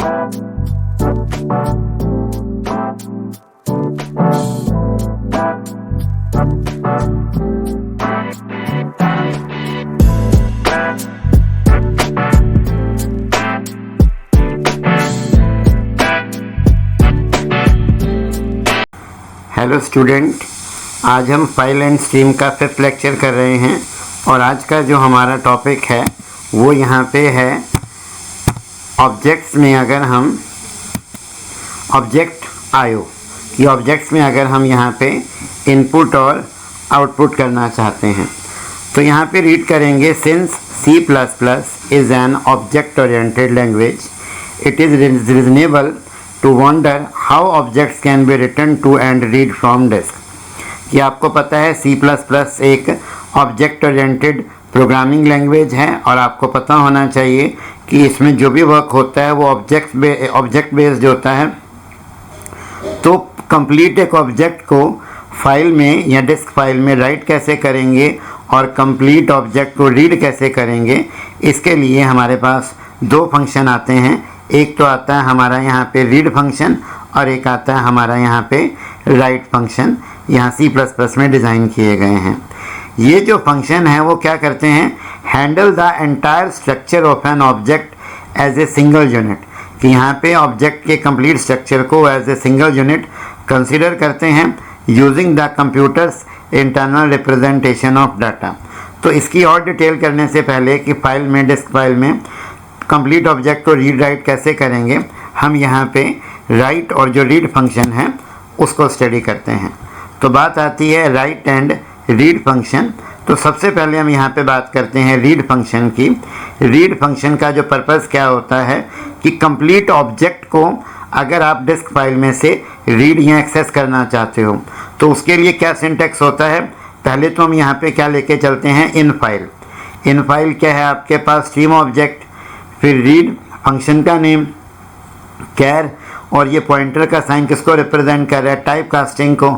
Hello student, आज हम file and stream का 5th लेक्चर कर रहे हैं और आज का जो हमारा टॉपिक है वो यहाँ पे है ऑब्जेक्ट्स में अगर हम ऑब्जेक्ट आयो कि ऑब्जेक्ट्स में अगर हम यहाँ पे इनपुट और आउटपुट करना चाहते हैं तो यहाँ पे रीड करेंगे, since C++ is an object oriented language it is reasonable to wonder how objects can be written to and read from disk। कि आपको पता है C++ एक ऑब्जेक्ट ओरिएंटेड प्रोग्रामिंग लैंग्वेज है और आपको पता होना चाहिए कि इसमें जो भी वर्क होता है वो ऑब्जेक्ट बेस्ड होता है। तो कंप्लीट एक ऑब्जेक्ट को फाइल में या डिस्क फाइल में राइट कैसे करेंगे और कंप्लीट ऑब्जेक्ट को रीड कैसे करेंगे, इसके लिए हमारे पास दो फंक्शन आते हैं। एक तो आता है हमारा यहाँ पे रीड फंक्शन और एक आता है हमारा यहाँ पे राइट फंक्शन, यहाँ C++ में डिज़ाइन किए गए हैं। ये जो फंक्शन है वो क्या करते हैं, handle the entire structure of an object as a single unit. कि यहाँ पे ऑब्जेक्ट के कंप्लीट स्ट्रक्चर को as a single unit consider करते हैं using the computer's internal representation of data. तो इसकी और डिटेल करने से पहले कि फाइल में डिस्क फाइल में कंप्लीट ऑब्जेक्ट को रीड राइट कैसे करेंगे, हम यहाँ पे राइट और जो रीड फंक्शन है उसको स्टडी करते हैं। तो बात आती है राइट एंड रीड फंक्शन। तो सबसे पहले हम यहाँ पे बात करते हैं रीड फंक्शन की। रीड फंक्शन का जो पर्पज़ क्या होता है कि कंप्लीट ऑब्जेक्ट को अगर आप डिस्क फाइल में से रीड या एक्सेस करना चाहते हो तो उसके लिए क्या सिंटैक्स होता है। पहले तो हम यहाँ पे क्या लेके चलते हैं, इन फाइल। इन फाइल क्या है आपके पास, स्ट्रीम ऑब्जेक्ट, फिर रीड फंक्शन का नेम कैर और ये पॉइंटर का साइन किसको रिप्रेजेंट कर रहा है, टाइप कास्टिंग को,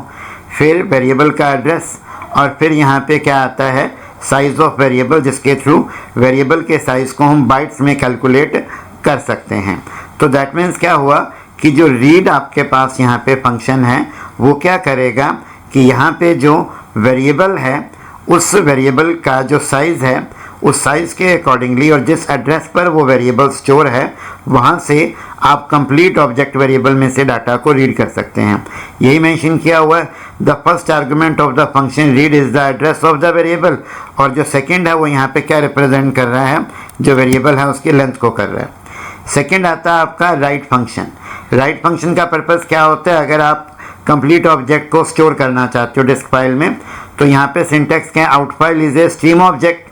फिर वेरिएबल का एड्रेस और फिर यहाँ पे क्या आता है, साइज़ ऑफ वेरिएबल, जिसके थ्रू वेरिएबल के साइज़ को हम बाइट्स में कैलकुलेट कर सकते हैं। तो दैट मीन्स क्या हुआ कि जो रीड आपके पास यहाँ पे फंक्शन है वो क्या करेगा कि यहाँ पे जो वेरिएबल है उस वेरिएबल का जो साइज़ है उस साइज़ के अकॉर्डिंगली और जिस एड्रेस पर वो वेरिएबल स्टोर है वहाँ से आप कंप्लीट ऑब्जेक्ट वेरिएबल में से डाटा को रीड कर सकते हैं। यही मेंशन किया हुआ है, the first argument of the function read is the address of the variable. और जो सेकंड है वो यहाँ पे क्या रिप्रेजेंट कर रहा है, जो वेरिएबल है उसकी लेंथ को कर रहा है। सेकंड आता है आपका राइट फंक्शन। राइट फंक्शन का पर्पज़ क्या होता है, अगर आप कंप्लीट ऑब्जेक्ट को स्टोर करना चाहते हो डिस्क फाइल में तो यहाँ पे सिंटैक्स क्या है, out file is a stream object,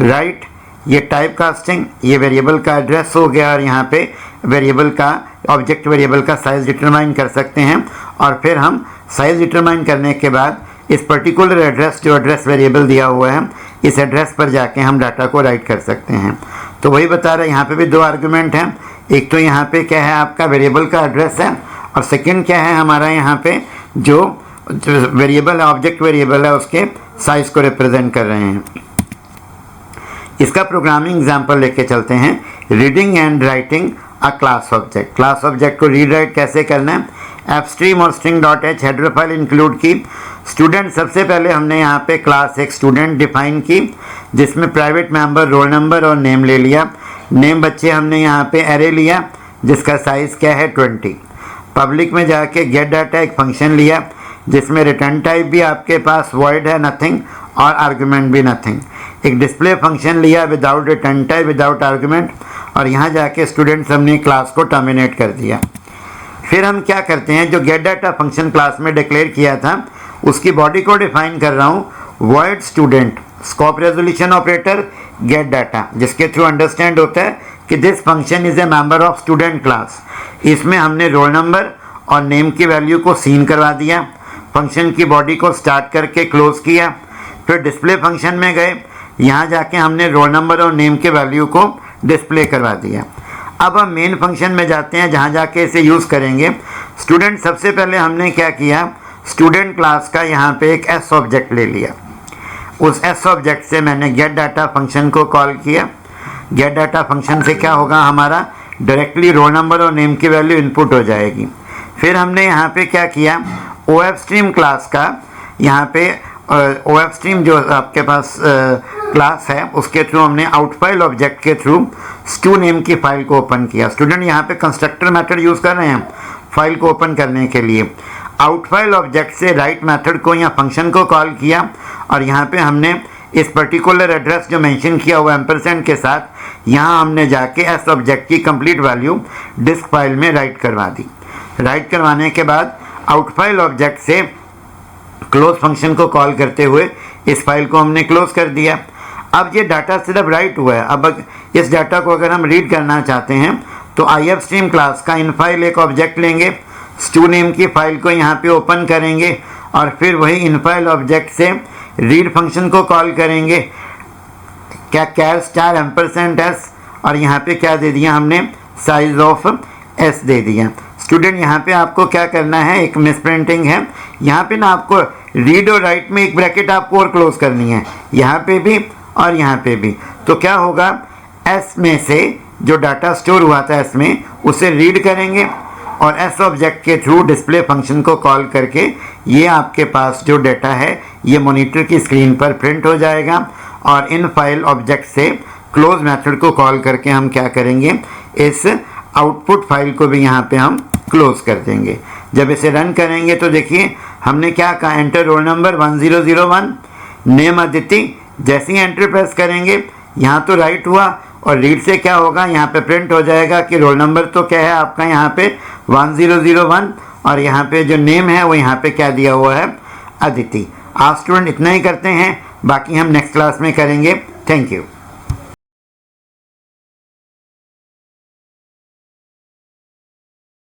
right ये टाइप कास्टिंग, ये वेरिएबल का एड्रेस हो गया और यहाँ पे वेरिएबल का ऑब्जेक्ट वेरिएबल का साइज़ डिटरमाइन कर सकते हैं। और फिर हम साइज़ डिटरमाइन करने के बाद इस पर्टिकुलर एड्रेस, जो एड्रेस वेरिएबल दिया हुआ है, इस एड्रेस पर जाके हम डाटा को राइट कर सकते हैं। तो वही बता रहे हैं, यहाँ पे भी दो आर्गुमेंट हैं। एक तो यहाँ पे क्या है आपका वेरिएबल का एड्रेस है और सेकेंड क्या है हमारा यहाँ पे जो वेरिएबल है, ऑब्जेक्ट वेरिएबल है, उसके साइज़ को रिप्रेजेंट कर रहे हैं। इसका प्रोग्रामिंग एग्जाम्पल लेके चलते हैं, reading and writing a class object. Class object को रीड राइट कैसे करना है, एफस्ट्रीम और string.h हेडर फाइल इंक्लूड की। स्टूडेंट, सबसे पहले हमने यहाँ पे क्लास एक स्टूडेंट डिफाइन की जिसमें प्राइवेट मेंबर, रोल नंबर और नेम ले लिया। नेम बच्चे हमने यहाँ पे एरे लिया जिसका साइज़ क्या है 20। पब्लिक में जाके गेट डाटा एक फंक्शन लिया जिसमें रिटर्न टाइप भी आपके पास वॉइड है, नथिंग, और आर्गुमेंट भी नथिंग। एक डिस्प्ले फंक्शन लिया without return type, without argument, और यहाँ जाके स्टूडेंट्स हमने क्लास को टर्मिनेट कर दिया। फिर हम क्या करते हैं, जो गेट डाटा फंक्शन क्लास में डिक्लेयर किया था उसकी बॉडी को डिफाइन कर रहा हूँ, void student scope resolution operator gate data, जिसके थ्रू अंडरस्टैंड होता है कि this function is a member of student class. इसमें हमने रोल नंबर और नेम की वैल्यू को सीन करवा दिया, फंक्शन की बॉडी को स्टार्ट करके क्लोज किया। फिर डिस्प्ले फंक्शन में गए, यहाँ जाके हमने रोल नंबर और नेम के वैल्यू को डिस्प्ले करवा दिया। अब हम मेन फंक्शन में जाते हैं जहाँ जाके इसे यूज़ करेंगे। स्टूडेंट, सबसे पहले हमने क्या किया, स्टूडेंट क्लास का यहाँ पे एक एस ऑब्जेक्ट ले लिया। उस एस ऑब्जेक्ट से मैंने गेट डाटा फंक्शन को कॉल किया। गेट डाटा फंक्शन से क्या होगा, हमारा डायरेक्टली रोल नंबर और नेम की वैल्यू इनपुट हो जाएगी। फिर हमने यहाँ पे क्या किया, OF स्ट्रीम क्लास का यहाँ पे OF स्ट्रीम जो आपके पास क्लास है उसके थ्रू हमने आउट फाइल ऑब्जेक्ट के थ्रू स्टू नेम की फाइल को ओपन किया। स्टूडेंट यहाँ पे कंस्ट्रक्टर मेथड यूज़ कर रहे हैं फाइल को ओपन करने के लिए। आउट फाइल ऑब्जेक्ट से राइट मेथड को या फंक्शन को कॉल किया और यहाँ पे हमने इस पर्टिकुलर एड्रेस जो मेंशन किया हुआ एम्परसेंड के साथ यहाँ हमने जाके एस ऑब्जेक्ट की कंप्लीट वैल्यू डिस्क फाइल में राइट करवा दी। राइट करवाने के बाद आउट फाइल ऑब्जेक्ट से क्लोज फंक्शन को कॉल करते हुए इस फाइल को हमने क्लोज कर दिया। अब ये डाटा सिर्फ राइट हुआ है। अब इस डाटा को अगर हम रीड करना चाहते हैं तो IF स्ट्रीम क्लास का इन फाइल एक ऑब्जेक्ट लेंगे, स्टू नेम की फाइल को यहाँ पे ओपन करेंगे और फिर वही इन फाइल ऑब्जेक्ट से रीड फंक्शन को कॉल करेंगे, क्या कैर स्टार एम्परसेंड एस, और यहाँ पे क्या दे दिया हमने, साइज ऑफ एस दे दिया। स्टूडेंट यहाँ पे आपको क्या करना है, एक मिस प्रिंटिंग है, यहाँ पे ना आपको रीड और राइट में एक ब्रैकेट आपको और क्लोज करनी है, यहाँ पे भी और यहाँ पे भी। तो क्या होगा, एस में से जो डाटा स्टोर हुआ था एस में उसे रीड करेंगे और एस ऑब्जेक्ट के थ्रू डिस्प्ले फंक्शन को कॉल करके ये आपके पास जो डाटा है ये मॉनिटर की स्क्रीन पर प्रिंट हो जाएगा। और इन फाइल ऑब्जेक्ट से क्लोज मेथड को कॉल करके हम क्या करेंगे, इस आउटपुट फाइल को भी यहाँ पे हम क्लोज कर देंगे। जब इसे रन करेंगे तो देखिए हमने क्या कहा, enter roll number 1001, name Aditi. जैसे ही एंटर प्रेस करेंगे यहाँ तो राइट हुआ और रीड से क्या होगा, यहाँ पे प्रिंट हो जाएगा कि रोल नंबर तो क्या है आपका यहाँ पे 1001 और यहाँ पे जो नेम है वो यहाँ पे क्या दिया हुआ है, अदिति। आज स्टूडेंट इतना ही करते हैं, बाकी हम नेक्स्ट क्लास में करेंगे। Thank you.